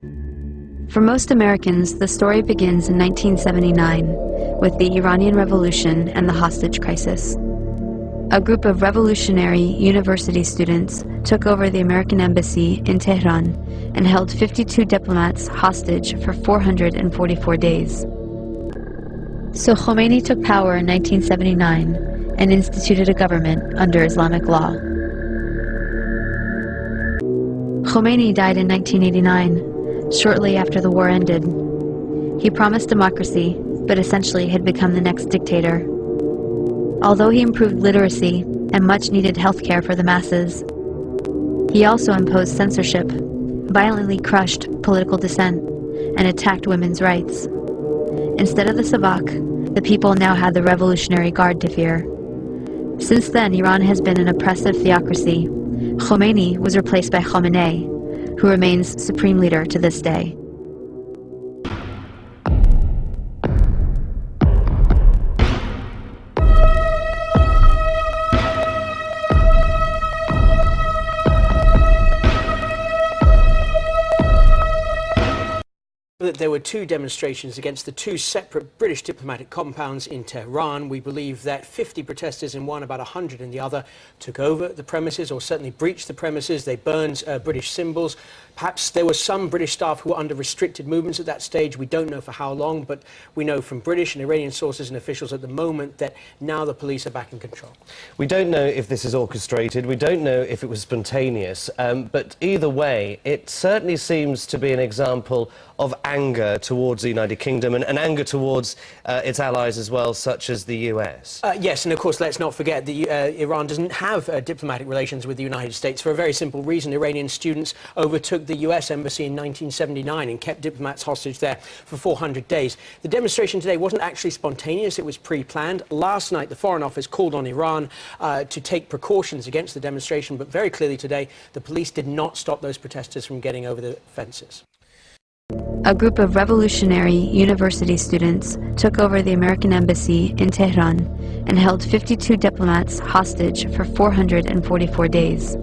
For most Americans, the story begins in 1979 with the Iranian Revolution and the hostage crisis. A group of revolutionary university students took over the American embassy in Tehran and held 52 diplomats hostage for 444 days. So Khomeini took power in 1979 and instituted a government under Islamic law. Khomeini died in 1989, shortly after the war ended. He promised democracy, but essentially had become the next dictator. Although he improved literacy and much-needed health care for the masses, he also imposed censorship, violently crushed political dissent, and attacked women's rights. Instead of the Savak, the people now had the Revolutionary Guard to fear. Since then, Iran has been an oppressive theocracy. Khomeini was replaced by Khamenei, who remains supreme leader to this day. There were two demonstrations against the two separate British diplomatic compounds in Tehran. We believe that 50 protesters in one, about 100 in the other, took over the premises, or certainly breached the premises. They burned British symbols. Perhaps there were some British staff who were under restricted movements at that stage. We don't know for how long, but we know from British and Iranian sources and officials at the moment that now the police are back in control. We don't know if this is orchestrated. We don't know if it was spontaneous. But either way, it certainly seems to be an example of anger towards the United Kingdom and anger towards its allies as well, such as the US. Yes, and of course, let's not forget that Iran doesn't have diplomatic relations with the United States for a very simple reason. Iranian students overtook the US embassy in 1979 and kept diplomats hostage there for 400 days. The demonstration today wasn't actually spontaneous, it was pre-planned. Last night, the Foreign Office called on Iran to take precautions against the demonstration, but very clearly today, the police did not stop those protesters from getting over the fences. A group of revolutionary university students took over the American embassy in Tehran and held 52 diplomats hostage for 444 days.